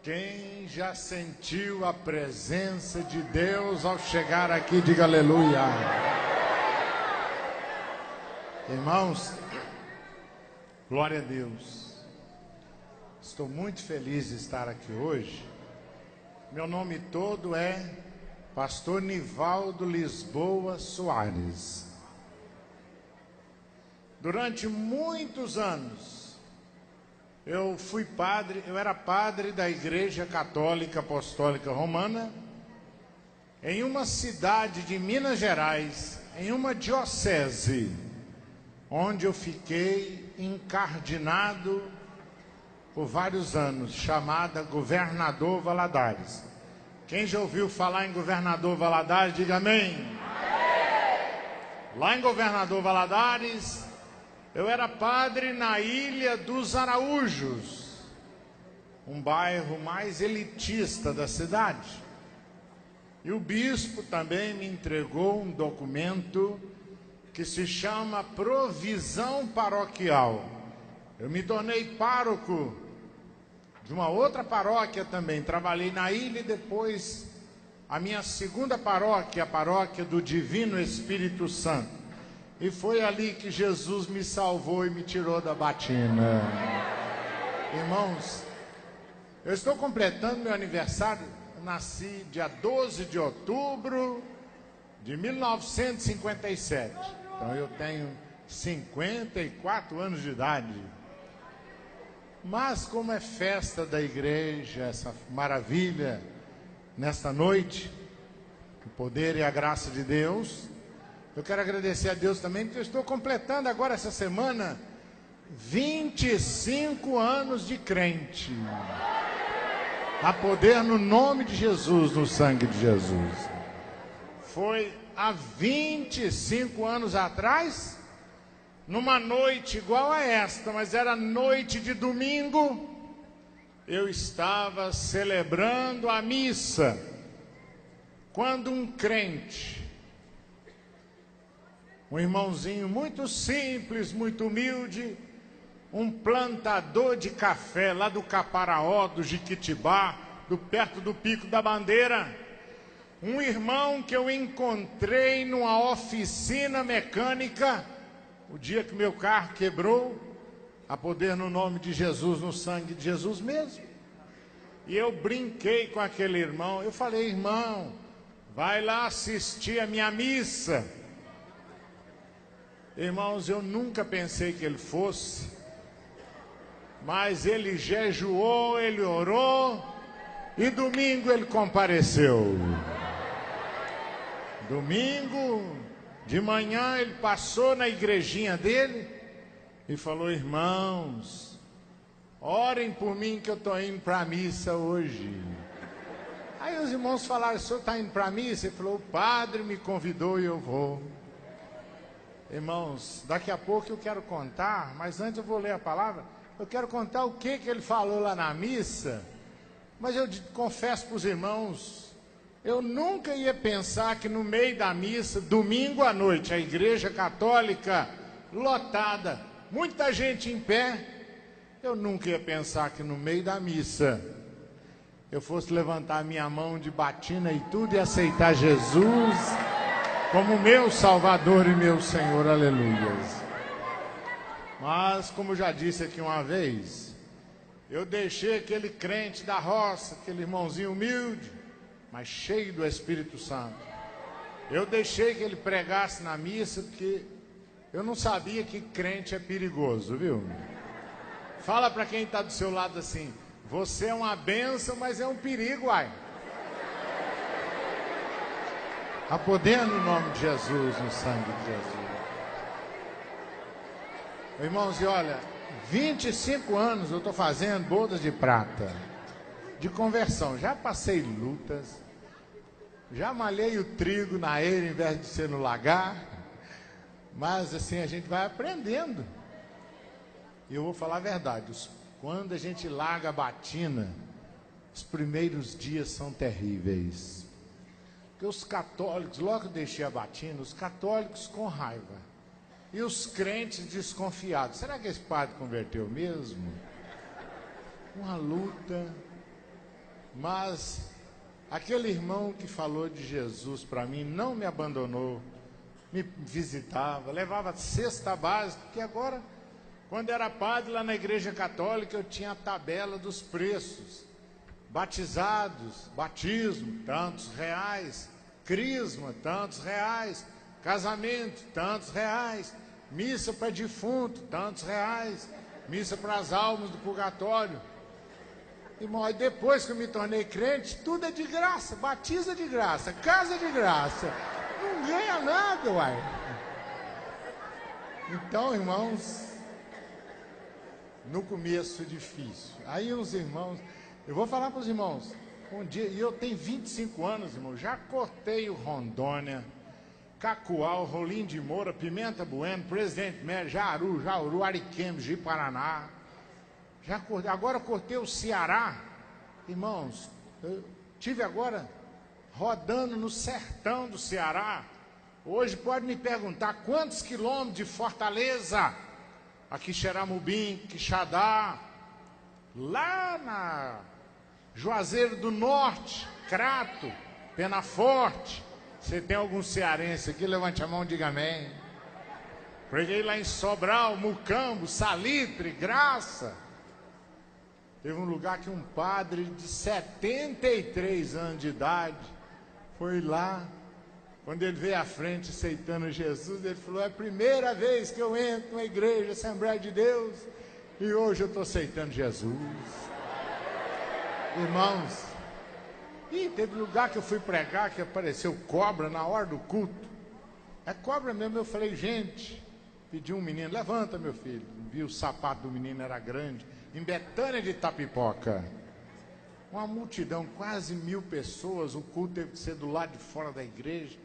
Quem já sentiu a presença de Deus ao chegar aqui, diga aleluia. Irmãos, glória a Deus. Estou muito feliz de estar aqui hoje. Meu nome todo é Pastor Nivaldo Lisboa Soares. Durante muitos anos, eu era padre da Igreja Católica Apostólica Romana, em uma cidade de Minas Gerais, em uma diocese, onde eu fiquei encardinado por vários anos, chamada Governador Valadares. Quem já ouviu falar em Governador Valadares, diga amém. Lá em Governador Valadares, eu era padre na Ilha dos Araújos, um bairro mais elitista da cidade. E o bispo também me entregou um documento que se chama Provisão Paroquial. Eu me tornei pároco de uma outra paróquia também. Trabalhei na ilha e depois a minha segunda paróquia, a paróquia do Divino Espírito Santo. E foi ali que Jesus me salvou e me tirou da batina. Irmãos, eu estou completando meu aniversário. Eu nasci dia 12 de outubro de 1957. Então eu tenho 54 anos de idade. Mas como é festa da igreja, essa maravilha, nesta noite, o poder e a graça de Deus, eu quero agradecer a Deus também, porque eu estou completando agora essa semana 25 anos de crente. Há poder no nome de Jesus, no sangue de Jesus. Foi há 25 anos atrás, numa noite igual a esta, mas era noite de domingo, eu estava celebrando a missa, quando um crente, um irmãozinho muito simples, muito humilde, um plantador de café lá do Caparaó, do Jiquitibá, perto do Pico da Bandeira, um irmão que eu encontrei numa oficina mecânica, o dia que meu carro quebrou, a poder no nome de Jesus, no sangue de Jesus mesmo. E eu brinquei com aquele irmão, eu falei, irmão, vai lá assistir a minha missa. Irmãos, eu nunca pensei que ele fosse, mas ele jejuou, ele orou, e domingo ele compareceu. Domingo, de manhã, ele passou na igrejinha dele e falou, irmãos, orem por mim que eu estou indo para a missa hoje. Aí os irmãos falaram, o senhor está indo para a missa? Ele falou, o padre me convidou e eu vou. Irmãos, daqui a pouco eu quero contar, mas antes eu vou ler a palavra. Eu quero contar o que ele falou lá na missa, mas eu confesso para os irmãos, eu nunca ia pensar que no meio da missa, domingo à noite, a igreja católica lotada, muita gente em pé, eu nunca ia pensar que no meio da missa eu fosse levantar a minha mão de batina e tudo e aceitar Jesus como meu Salvador e meu Senhor, aleluias. Mas, como eu já disse aqui uma vez, eu deixei aquele crente da roça, aquele irmãozinho humilde, mas cheio do Espírito Santo. Eu deixei que ele pregasse na missa, porque eu não sabia que crente é perigoso, viu? Fala para quem está do seu lado assim, você é uma bênção, mas é um perigo, uai. Há poder no nome de Jesus, no sangue de Jesus. Irmãos, e olha, 25 anos eu estou fazendo bodas de prata, de conversão. Já passei lutas, já malhei o trigo na eira em vez de ser no lagar, mas assim a gente vai aprendendo. E eu vou falar a verdade, quando a gente larga a batina, os primeiros dias são terríveis. Porque os católicos, logo que eu deixei a batina, os católicos com raiva. E os crentes desconfiados. Será que esse padre converteu mesmo? Uma luta. Mas aquele irmão que falou de Jesus para mim não me abandonou, me visitava, levava cesta básica, porque agora, quando era padre lá na igreja católica, eu tinha a tabela dos preços. Batizados, batismo, tantos reais. Crisma, tantos reais. Casamento, tantos reais. Missa para defunto, tantos reais. Missa para as almas do purgatório. Irmão, aí depois que eu me tornei crente, tudo é de graça. Batiza de graça, casa de graça. Não ganha nada, uai. Então, irmãos, no começo difícil. Aí os irmãos, eu vou falar para os irmãos, um dia, e eu tenho 25 anos, irmão, já cortei o Rondônia, Cacoal, Rolim de Moura, Pimenta Bueno, Presidente Médio, Jauru, Ariquemes, Ji-Paraná. Já cortei, agora cortei o Ceará. Irmãos, eu tive agora rodando no sertão do Ceará. Hoje pode me perguntar quantos quilômetros de Fortaleza, aqui Xeramubim, Quixadá, lá na Juazeiro do Norte, Crato, Penaforte. Você tem algum cearense aqui? Levante a mão e diga amém. Preguei lá em Sobral, Mucambo, Salitre, Graça. Teve um lugar que um padre de 73 anos de idade foi lá. Quando ele veio à frente aceitando Jesus, ele falou: é a primeira vez que eu entro numa igreja, Assembleia de Deus, e hoje eu estou aceitando Jesus. Irmãos, e teve lugar que eu fui pregar que apareceu cobra na hora do culto. É cobra mesmo. Eu falei: gente, pedi um menino, levanta meu filho. Vi o sapato do menino, era grande. Em Betânia de Itapipoca, uma multidão, quase 1000 pessoas. O culto teve que ser do lado de fora da igreja.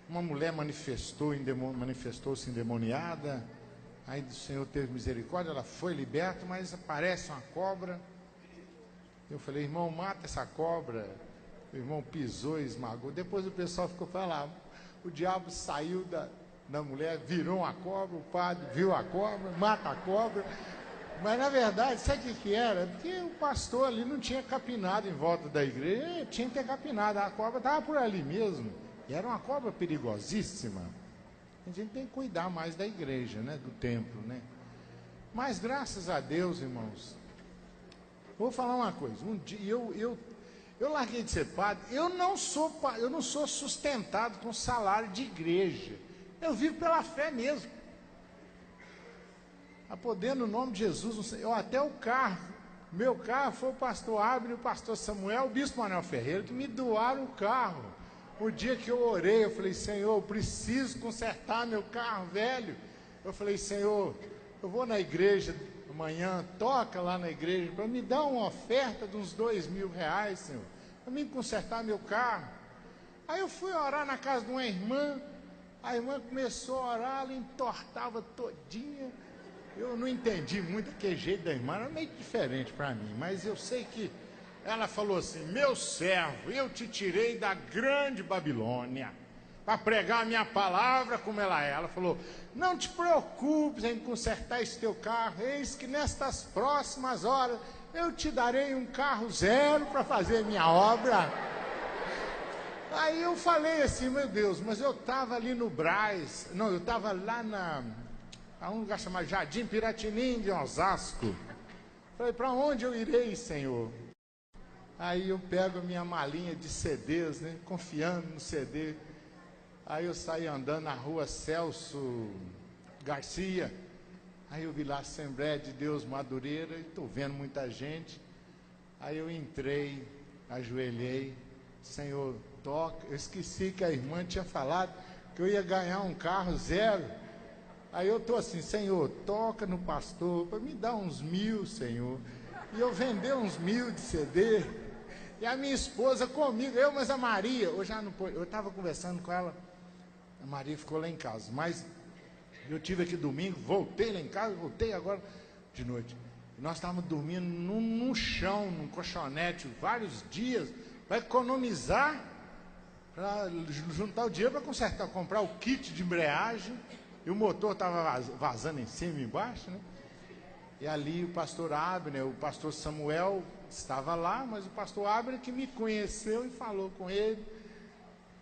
Uma mulher manifestou-se endemoniada. Aí o Senhor teve misericórdia, ela foi liberta, mas aparece uma cobra. Eu falei: irmão, mata essa cobra. O irmão pisou e esmagou. Depois o pessoal ficou falando: o diabo saiu da mulher, virou uma cobra. O padre viu a cobra, mata a cobra. Mas na verdade, sabe o que era? Porque o pastor ali não tinha capinado em volta da igreja. Tinha que ter capinado, a cobra estava por ali mesmo. E era uma cobra perigosíssima. A gente tem que cuidar mais da igreja, né? Do templo, né? Mas graças a Deus, irmãos, vou falar uma coisa. Um dia eu larguei de ser padre. Eu não sou sustentado com salário de igreja. Eu vivo pela fé mesmo. A poder no nome de Jesus, até o carro, meu carro foi o pastor Abner, o pastor Samuel, o bispo Manuel Ferreira, que me doaram o carro. O dia que eu orei, eu falei: Senhor, eu preciso consertar meu carro velho. Eu falei: Senhor, eu vou na igreja amanhã, toca lá na igreja, para me dar uma oferta de uns R$2.000, Senhor, para mim consertar meu carro. Aí eu fui orar na casa de uma irmã, a irmã começou a orar, ela entortava todinha. Eu não entendi muito aquele jeito da irmã, era meio diferente para mim, mas eu sei que ela falou assim: meu servo, eu te tirei da grande Babilônia para pregar a minha palavra como ela é. Ela falou: não te preocupes em consertar esse teu carro, eis que nestas próximas horas eu te darei um carro zero para fazer minha obra. Aí eu falei assim: meu Deus, mas eu estava ali no Brás, não, eu estava lá a um lugar chamado Jardim Piratininho de Osasco. Falei: para onde eu irei, Senhor? Aí eu pego a minha malinha de CDs, né, confiando no CD. Aí eu saí andando na rua Celso Garcia. Aí eu vi lá Assembleia de Deus Madureira, e estou vendo muita gente. Aí eu entrei, ajoelhei: Senhor, toca. Eu esqueci que a irmã tinha falado que eu ia ganhar um carro zero. Aí eu estou assim: Senhor, toca no pastor, para me dar uns 1.000, Senhor. E eu vender uns 1.000 de CD. E a minha esposa comigo, mas a Maria, eu estava conversando com ela, a Maria ficou lá em casa, mas eu tive aqui domingo, voltei lá em casa, voltei agora de noite. E nós estávamos dormindo no chão, num colchonete, vários dias, para economizar, para juntar o dinheiro para consertar, comprar o kit de embreagem. E o motor estava vazando em cima e embaixo, né? E ali o pastor Abner, o pastor Samuel, estava lá, mas o pastor Abner que me conheceu e falou com ele.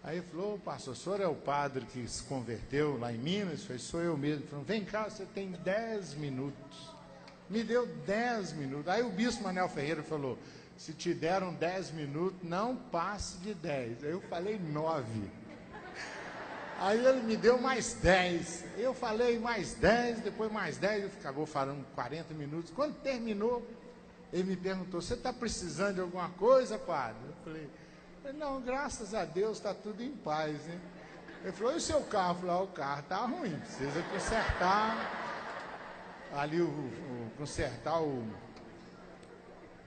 Aí ele falou, pastor, o senhor é o padre que se converteu lá em Minas? Eu falei, sou eu mesmo. Ele falou, vem cá, você tem 10 minutos. Me deu 10 minutos. Aí o bispo Manuel Ferreira falou, se te deram 10 minutos, não passe de 10. Aí eu falei 9. Aí ele me deu mais 10. Eu falei mais 10, depois mais 10. Ele acabou falando 40 minutos. Quando terminou, ele me perguntou, você está precisando de alguma coisa, padre? Eu falei, não, graças a Deus está tudo em paz, né? Ele falou, e o seu carro? Eu falei, o carro está ruim, precisa consertar ali consertar como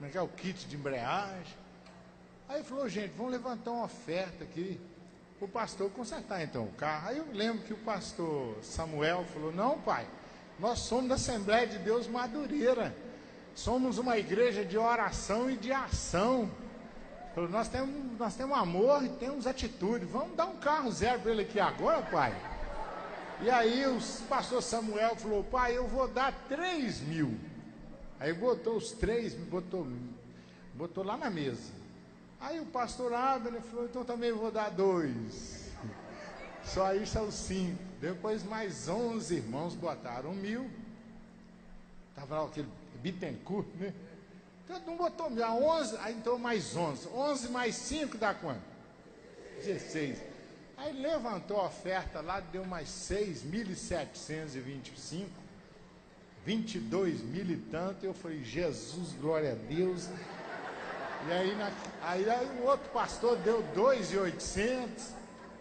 é que é, o kit de embreagem. Aí ele falou, gente, vamos levantar uma oferta aqui o pastor consertar então o carro. Aí eu lembro que o pastor Samuel falou, não, pai, nós somos da Assembleia de Deus Madureira, somos uma igreja de oração e de ação. Falou, nós temos amor e temos atitude, vamos dar um carro zero para ele aqui agora, pai. E aí o pastor Samuel falou, pai, eu vou dar 3 mil. Aí botou os 3, botou lá na mesa. Aí o pastor Abner falou, então também vou dar 2. Só aí são 5. Depois mais 11 irmãos botaram 1.000. Estava lá aquele Bittencourt, né? Todo mundo botou 1.000, 11, aí então mais 11. 11 mais 5 dá quanto? 16. Aí levantou a oferta lá, deu mais 6.725. 22 mil e tanto. Eu falei, Jesus, glória a Deus. E aí o outro pastor deu 2.800.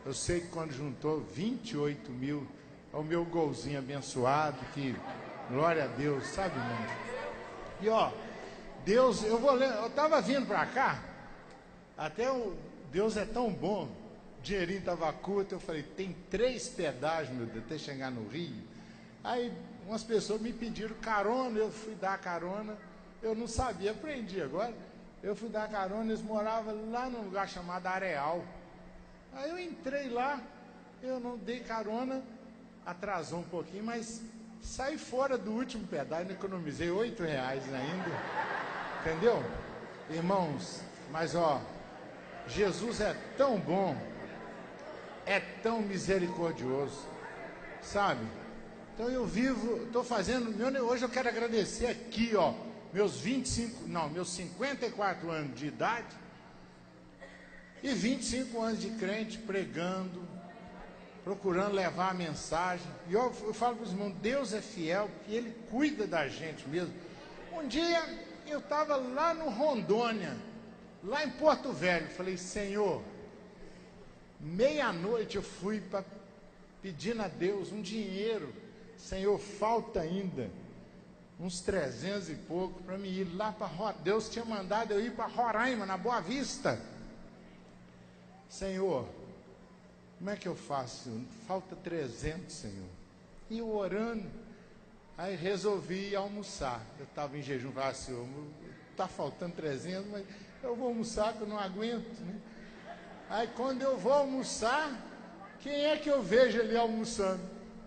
Eu sei que quando juntou 28 mil, é o meu golzinho abençoado, que glória a Deus, sabe, irmão? E ó, Deus, eu estava vindo para cá, Deus é tão bom, o dinheirinho estava curto, eu falei, tem 3 pedágios, meu Deus, até chegar no Rio. Aí umas pessoas me pediram carona, eu fui dar carona, eu não sabia, aprendi agora. Eu fui dar carona, eles moravam lá num lugar chamado Areal. Aí eu entrei lá, eu não dei carona, atrasou um pouquinho, mas saí fora do último pedágio, economizei R$8 ainda. Entendeu? Irmãos, mas ó, Jesus é tão bom, é tão misericordioso, sabe? Então eu estou fazendo, hoje eu quero agradecer aqui, ó, meus 54 anos de idade e 25 anos de crente pregando, procurando levar a mensagem. E eu falo para os irmãos, Deus é fiel, porque Ele cuida da gente mesmo. Um dia eu estava lá no Rondônia, lá em Porto Velho, falei, Senhor, meia-noite eu fui pedindo a Deus um dinheiro, Senhor, falta ainda uns 300 e pouco para me ir lá para Deus tinha mandado eu ir para Roraima, na Boa Vista. Senhor, como é que eu faço? Falta 300, Senhor. E eu orando, aí resolvi almoçar. Eu estava em jejum, falei, Senhor, está faltando 300, mas eu vou almoçar que eu não aguento, né? Aí quando eu vou almoçar, quem é que eu vejo ali almoçando?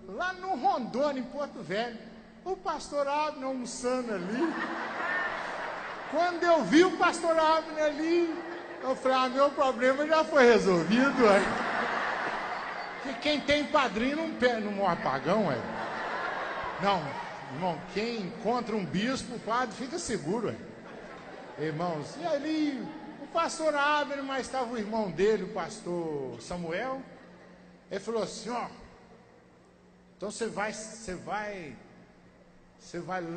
Lá no Rondônia, em Porto Velho. O pastor Abner almoçando ali. Quando eu vi o pastor Abner ali, eu falei, meu problema já foi resolvido, ué. Que quem tem padrinho não morre pagão, ué. Não, irmão, quem encontra um bispo, o padre, fica seguro, ué. Irmãos, e ali, o pastor Abner, mas estava o irmão dele, o pastor Samuel. Ele falou assim, ó, então você vai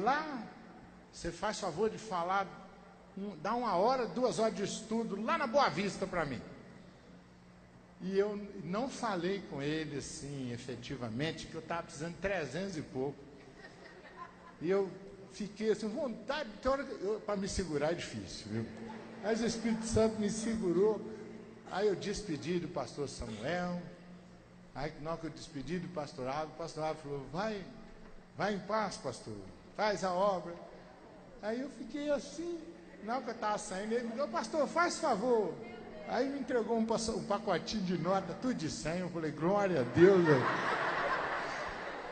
lá, você faz favor de falar, dá 1 hora, 2 horas de estudo lá na Boa Vista para mim. E eu não falei com ele assim, efetivamente, que eu estava precisando de 300 e pouco. E eu fiquei assim, vontade, para me segurar é difícil, viu? Mas o Espírito Santo me segurou. Aí eu despedi do pastor Samuel. Aí na hora que eu despedi do pastorado, o pastorado falou, vai em paz, pastor, faz a obra. Aí eu fiquei assim, na hora que eu estava saindo, ele me disse, pastor, faz favor. Aí me entregou um pacotinho de nota, tudo de 100, eu falei, glória a Deus.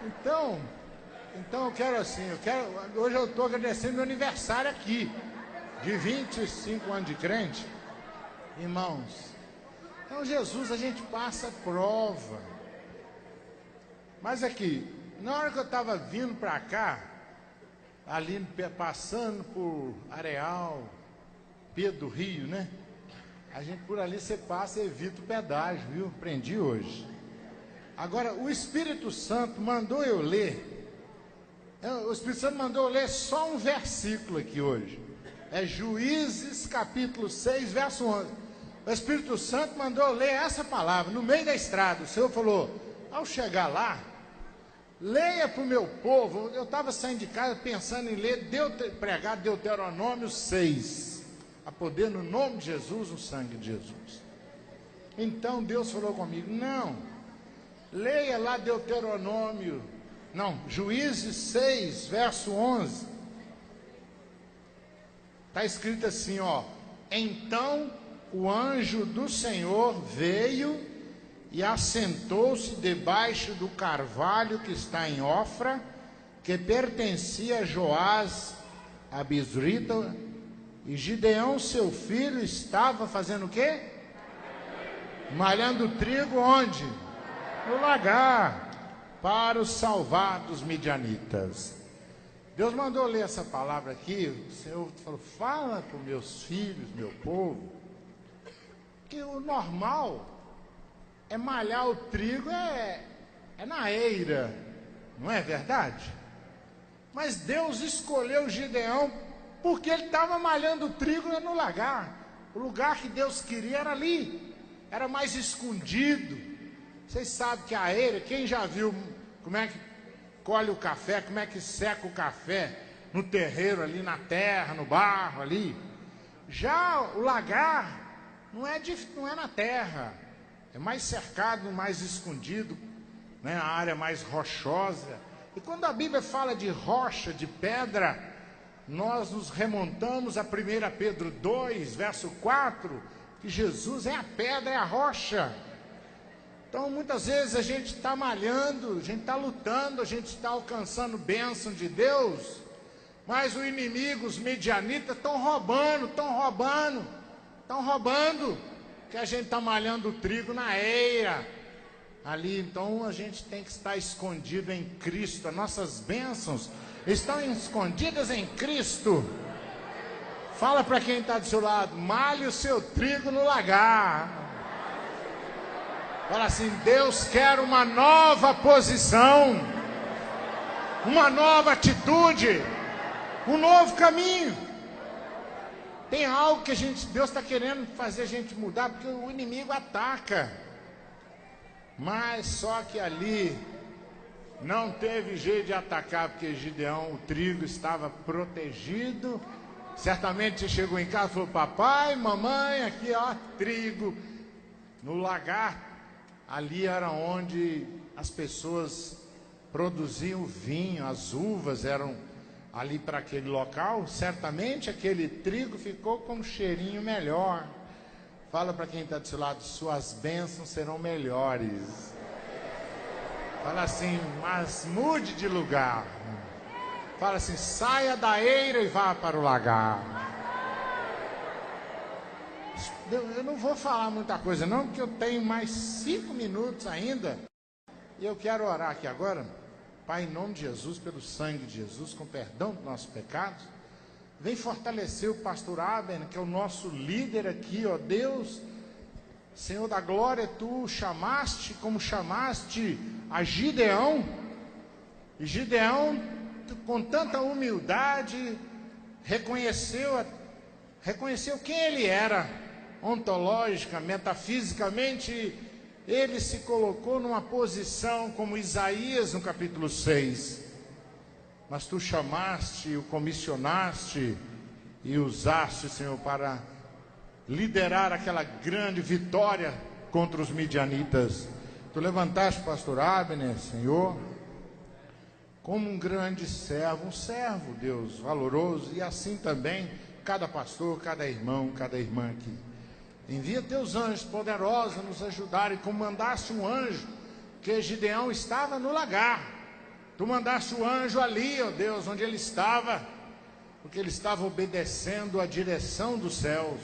Então eu quero assim, hoje eu estou agradecendo meu aniversário aqui, de 25 anos de crente, irmãos. Então Jesus, a gente passa prova. Mas aqui, na hora que eu estava vindo para cá, ali passando por Areal, Pedro do Rio, né? A gente por ali você passa e evita o pedágio, viu? Aprendi hoje. Agora, o Espírito Santo mandou eu ler. O Espírito Santo mandou eu ler só um versículo aqui hoje. É Juízes capítulo 6, verso 11. O Espírito Santo mandou eu ler essa palavra no meio da estrada. O Senhor falou, ao chegar lá, leia para o meu povo. Eu estava saindo de casa pensando em ler, pregar Deuteronômio 6. A poder no nome de Jesus, no sangue de Jesus. Então Deus falou comigo, não, leia lá Juízes 6, verso 11. Está escrito assim, ó. Então o anjo do Senhor veio e assentou-se debaixo do carvalho que está em Ofra, que pertencia a Joás, a Bisrita, e Gideão, seu filho, estava fazendo o quê? Malhando trigo onde? No lagar, para os salvar dos midianitas. Deus mandou ler essa palavra aqui. O Senhor falou, fala para os meus filhos, meu povo, que o normal é malhar o trigo, é na eira, não é verdade? Mas Deus escolheu Gideão porque ele estava malhando o trigo no lagar. O lugar que Deus queria era ali, era mais escondido. Vocês sabem que a eira, quem já viu como é que colhe o café, como é que seca o café no terreiro ali, na terra, no barro ali. Já o lagar não é na terra, é mais cercado, mais escondido, né? A área mais rochosa. E quando a Bíblia fala de rocha, de pedra, nós nos remontamos a 1 Pedro 2, verso 4, que Jesus é a pedra, é a rocha. Então muitas vezes a gente está malhando, a gente está lutando, a gente está alcançando bênção de Deus, mas o inimigo, os midianitas estão roubando, que a gente está malhando o trigo na eira ali. Então a gente tem que estar escondido em Cristo. As nossas bênçãos estão escondidas em Cristo. Fala para quem está do seu lado, malhe o seu trigo no lagar. Fala assim, Deus quer uma nova posição, uma nova atitude, um novo caminho. Tem algo que Deus está querendo fazer a gente mudar, porque o inimigo ataca. Mas só que ali não teve jeito de atacar, porque Gideão, o trigo estava protegido. Certamente chegou em casa e falou, papai, mamãe, aqui ó, trigo. No lagar, ali era onde as pessoas produziam vinho, as uvas eram ali para aquele local. Certamente aquele trigo ficou com um cheirinho melhor. Fala para quem está do seu lado, suas bênçãos serão melhores. Fala assim, mas mude de lugar. Fala assim, saia da eira e vá para o lagar. Eu não vou falar muita coisa não, porque eu tenho mais 5 minutos ainda. E eu quero orar aqui agora. Pai, em nome de Jesus, pelo sangue de Jesus, com perdão dos nossos pecados, vem fortalecer o pastor Abner, que é o nosso líder aqui, ó Deus. Senhor da glória, tu chamaste, como chamaste a Gideão, e Gideão, com tanta humildade, reconheceu quem ele era, ontológica, metafisicamente. Ele se colocou numa posição como Isaías no capítulo 6, mas tu chamaste, o comissionaste e usaste, Senhor, para liderar aquela grande vitória contra os midianitas. Tu levantaste o pastor Abner, Senhor, como um grande servo, Deus, valoroso, e assim também cada pastor, cada irmão, cada irmã aqui. Envia teus anjos poderosos a nos ajudarem, como mandaste um anjo, que Gideão estava no lagar. Tu mandaste o anjo ali, ó Deus, onde ele estava, porque ele estava obedecendo à direção dos céus.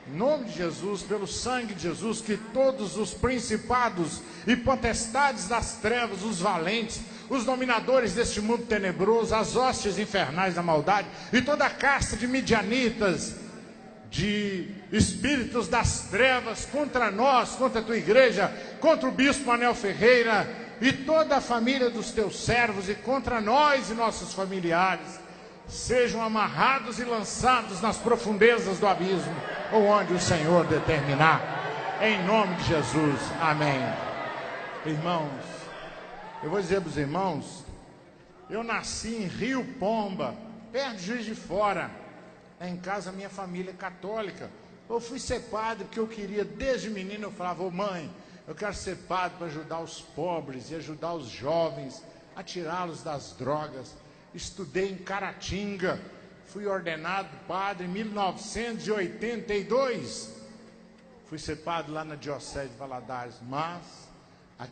Em nome de Jesus, pelo sangue de Jesus, que todos os principados e potestades das trevas, os valentes, os dominadores deste mundo tenebroso, as hostes infernais da maldade e toda a casta de midianitas, de espíritos das trevas contra nós, contra a tua igreja, contra o bispo Manel Ferreira e toda a família dos teus servos e contra nós e nossos familiares, sejam amarrados e lançados nas profundezas do abismo, ou onde o Senhor determinar, em nome de Jesus, amém. Irmãos, eu vou dizer para os irmãos, eu nasci em Rio Pomba, perto de Juiz de Fora. Lá em casa, minha família é católica. Eu fui ser padre porque eu queria, desde menino, eu falava, ô mãe, eu quero ser padre para ajudar os pobres e ajudar os jovens a tirá-los das drogas. Estudei em Caratinga, fui ordenado padre em 1982. Fui ser padre lá na Diocese de Valadares, mas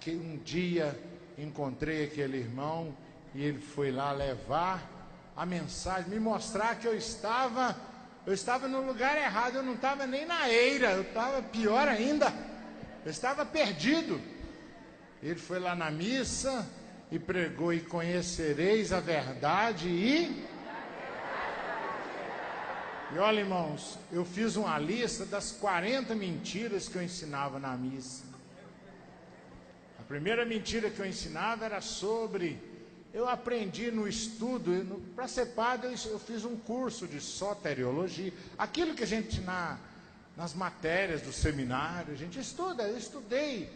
um dia encontrei aquele irmão e ele foi lá levar a mensagem, me mostrar que eu estava no lugar errado, eu não estava nem na eira, eu estava pior ainda, eu estava perdido. Ele foi lá na missa e pregou, e conhecereis a verdade e olha, irmãos, eu fiz uma lista das 40 mentiras que eu ensinava na missa. A primeira mentira que eu ensinava era sobre... Eu aprendi no estudo, para ser padre, eu fiz um curso de soteriologia, aquilo que a gente, nas matérias do seminário, a gente estuda. Eu estudei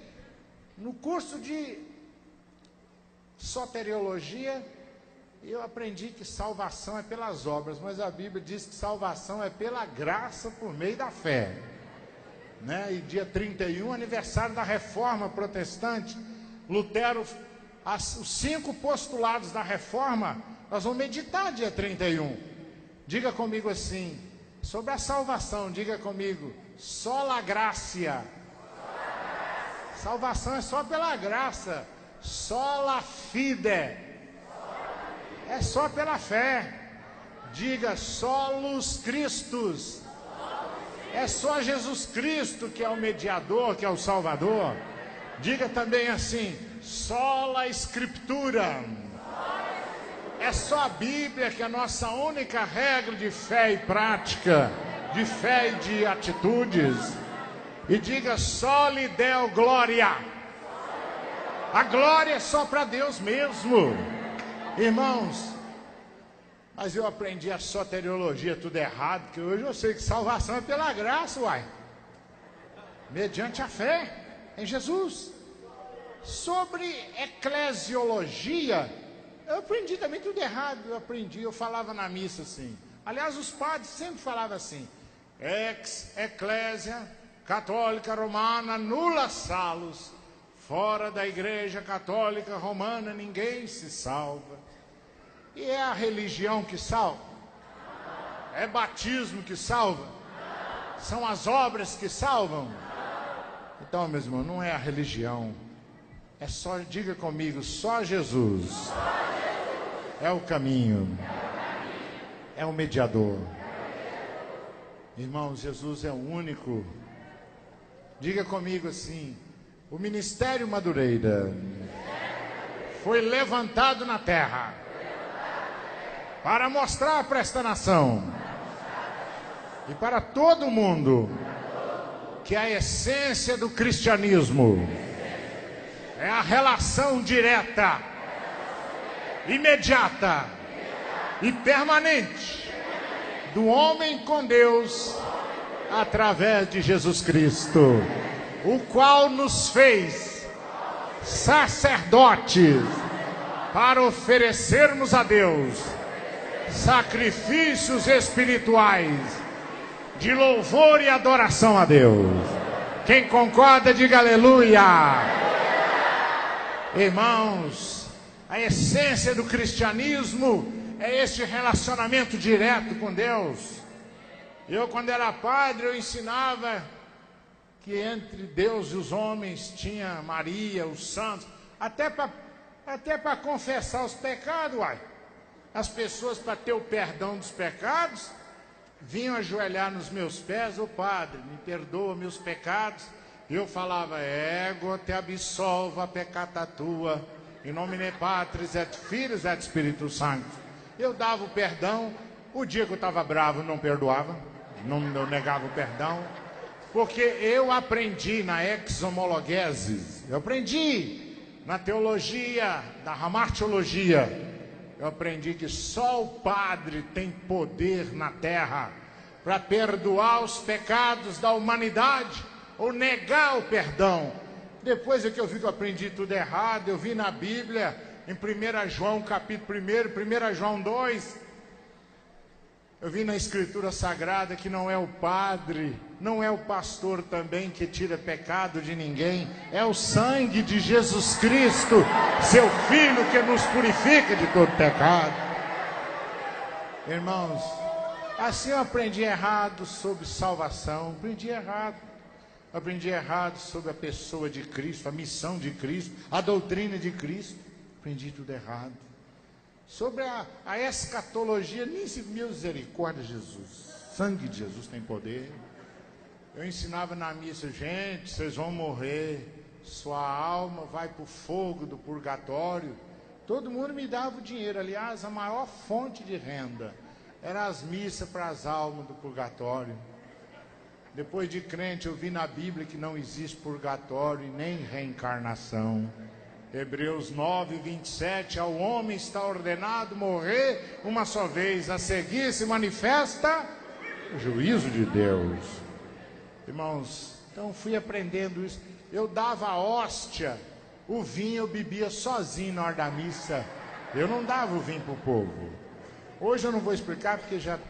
no curso de soteriologia, eu aprendi que salvação é pelas obras, mas a Bíblia diz que salvação é pela graça por meio da fé. Né? E dia 31, aniversário da Reforma Protestante, Lutero... Os 5 postulados da reforma, nós vamos meditar dia 31. Diga comigo assim, sobre a salvação, diga comigo, sola gratia. Salvação é só pela graça. Sola fide, é só pela fé. Diga, solus Christus, é só Jesus Cristo que é o mediador, que é o Salvador. Diga também assim, sola Escritura, é só a Bíblia que é a nossa única regra de fé e prática, de fé e de atitudes. E diga, soli Deo glória, a glória é só para Deus mesmo. Irmãos, mas eu aprendi a soteriologia tudo errado, porque hoje eu sei que salvação é pela graça, uai, mediante a fé em Jesus. Sobre eclesiologia, eu aprendi também tudo errado. Eu falava na missa assim. Aliás, os padres sempre falavam assim: ex ecclesia católica romana nulla salus. Fora da igreja católica romana ninguém se salva. E é a religião que salva? É batismo que salva? São as obras que salvam? Então, meu irmão, não é a religião. É só, diga comigo, só Jesus. É o caminho. É o mediador. Irmãos, Jesus é o único. Diga comigo assim, o ministério Madureira foi levantado na terra para mostrar para esta nação e para todo mundo que a essência do cristianismo é a relação direta, imediata e permanente do homem com Deus através de Jesus Cristo, o qual nos fez sacerdotes para oferecermos a Deus sacrifícios espirituais de louvor e adoração a Deus. Quem concorda, diga aleluia. Irmãos, a essência do cristianismo é este relacionamento direto com Deus. Eu, quando era padre, eu ensinava que entre Deus e os homens tinha Maria, os santos, até para confessar os pecados, uai. As pessoas, para ter o perdão dos pecados, vinham ajoelhar nos meus pés: ô Padre, me perdoa meus pecados. E eu falava: ego te absolva peccata tua, in nomine Patris et Filhos et Spiritus Sanctus. Eu dava o perdão. O dia que eu estava bravo, não perdoava, não negava o perdão, porque eu aprendi na exomologesis, eu aprendi na teologia, da hamartiologia, eu aprendi que só o Padre tem poder na terra para perdoar os pecados da humanidade ou negar o perdão. Depois é que eu vi que eu aprendi tudo errado. Eu vi na Bíblia, em 1 João capítulo 1, 1 João 2, eu vi na Escritura Sagrada que não é o padre, não é o pastor também que tira pecado de ninguém, é o sangue de Jesus Cristo, seu Filho, que nos purifica de todo pecado. Irmãos, assim eu aprendi errado sobre salvação, aprendi errado sobre a pessoa de Cristo, a missão de Cristo, a doutrina de Cristo, aprendi tudo errado. Sobre a escatologia, nem se misericórdia, Jesus, sangue de Jesus tem poder. Eu ensinava na missa: gente, vocês vão morrer, sua alma vai para o fogo do purgatório. Todo mundo me dava o dinheiro. Aliás, a maior fonte de renda era as missas para as almas do purgatório. Depois de crente, eu vi na Bíblia que não existe purgatório e nem reencarnação. Hebreus 9, 27, ao homem está ordenado morrer uma só vez, a seguir se manifesta o juízo de Deus. Irmãos, então fui aprendendo isso. Eu dava a hóstia, o vinho eu bebia sozinho na hora da missa. Eu não dava o vinho para o povo. Hoje eu não vou explicar porque já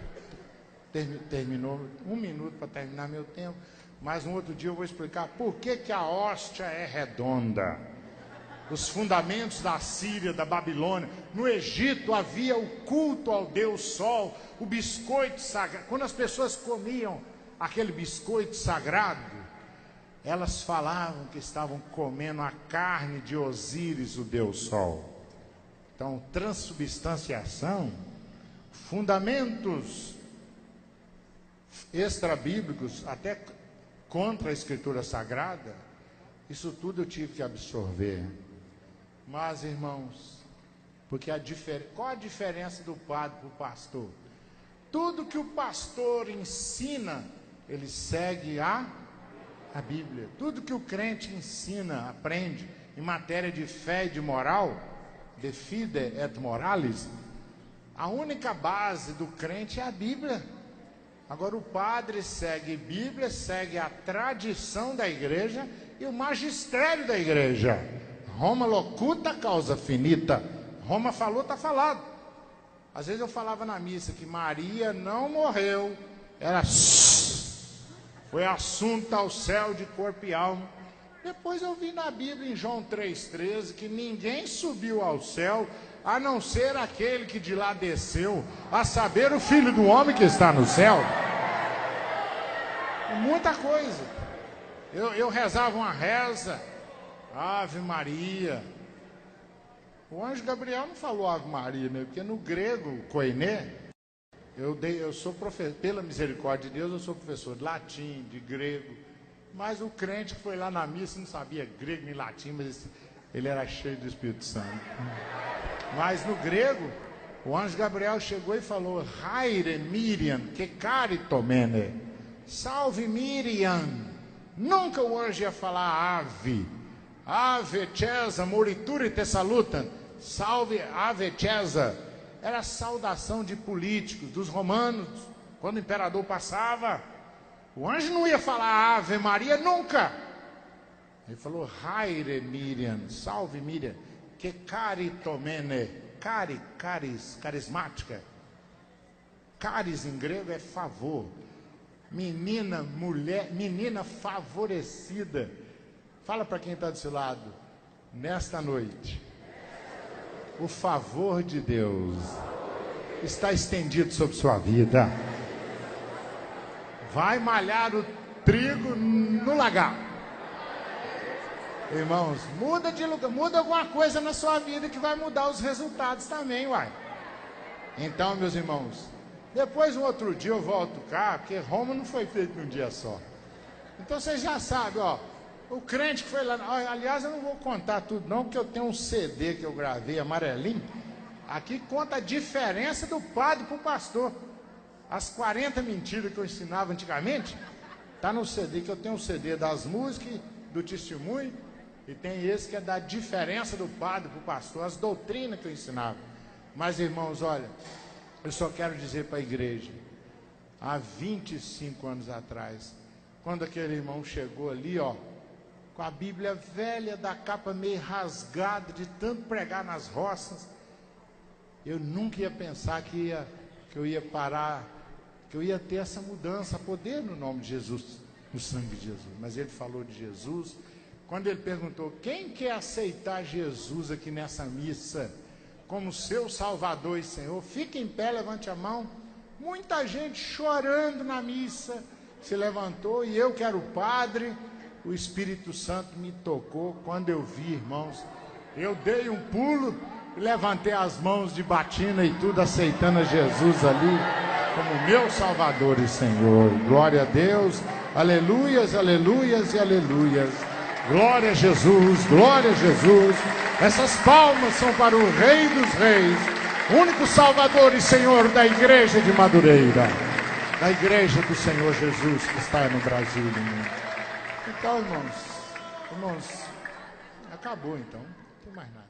terminou, 1 minuto para terminar meu tempo. Mas um outro dia eu vou explicar por que a hóstia é redonda. Os fundamentos da Síria, da Babilônia. No Egito havia o culto ao Deus Sol, o biscoito sagrado. Quando as pessoas comiam aquele biscoito sagrado, elas falavam que estavam comendo a carne de Osíris, o Deus Sol. Então, transubstanciação, fundamentos extrabíblicos, até contra a Escritura Sagrada, isso tudo eu tive que absorver. Mas, irmãos, porque qual a diferença do padre para o pastor? Tudo que o pastor ensina, ele segue a Bíblia. Tudo que o crente ensina, aprende, em matéria de fé e de moral, de fide et moralis, a única base do crente é a Bíblia. Agora o padre segue Bíblia, segue a tradição da igreja e o magistério da igreja. Roma locuta, causa finita. Roma falou, está falado. Às vezes eu falava na missa que Maria não morreu, foi assunta ao céu de corpo e alma. Depois eu vi na Bíblia, em João 3,13, que ninguém subiu ao céu, a não ser aquele que de lá desceu, a saber, o Filho do Homem que está no céu. Muita coisa. Eu rezava uma reza, Ave Maria. O anjo Gabriel não falou Ave Maria, né? Porque no grego, koiné, eu sou professor, pela misericórdia de Deus, eu sou professor de latim, de grego. Mas o crente que foi lá na missa não sabia grego nem latim, mas ele era cheio do Espírito Santo. Mas no grego, o anjo Gabriel chegou e falou: Haire Miriam, que caritomene. Salve Miriam. Nunca o anjo ia falar ave. Ave Cesa, morituri te salutam. Salve Ave Cesa. Era a saudação de políticos, dos romanos. Quando o imperador passava, o anjo não ia falar Ave Maria nunca. Ele falou: Haire Miriam, salve Miriam, que caritomene. Carismática. Caris em grego é favor. Menina, mulher, menina favorecida. Fala para quem está do seu lado, nesta noite, o favor de Deus está estendido sobre sua vida. Vai malhar o trigo no lagar. Irmãos, muda de lugar, muda alguma coisa na sua vida que vai mudar os resultados também, uai. Então, meus irmãos, depois um outro dia eu volto cá, porque Roma não foi feito num dia só. Então vocês já sabem, ó, o crente que foi lá, aliás eu não vou contar tudo não, porque eu tenho um CD que eu gravei amarelinho, aqui conta a diferença do padre para o pastor. As 40 mentiras que eu ensinava antigamente, tá no CD, que eu tenho um CD das músicas, do testemunho, e tem esse que é da diferença do padre para o pastor, as doutrinas que eu ensinava. Mas irmãos, olha, eu só quero dizer para a igreja, há 25 anos atrás, quando aquele irmão chegou ali, ó, com a Bíblia velha, da capa meio rasgada, de tanto pregar nas roças, eu nunca ia pensar que eu ia parar, que eu ia ter essa mudança, poder no nome de Jesus, no sangue de Jesus. Mas ele falou de Jesus. Quando ele perguntou, quem quer aceitar Jesus aqui nessa missa, como seu Salvador e Senhor? Fique em pé, levante a mão. Muita gente chorando na missa, se levantou, e eu que era o padre, o Espírito Santo me tocou. Quando eu vi, irmãos, eu dei um pulo, levantei as mãos de batina e tudo, aceitando a Jesus ali, como meu Salvador e Senhor. Glória a Deus, aleluias, aleluias e aleluias. Glória a Jesus, glória a Jesus. Essas palmas são para o Rei dos Reis, único Salvador e Senhor da Igreja de Madureira, da Igreja do Senhor Jesus que está no Brasil. Então, irmãos, acabou então, não tem mais nada.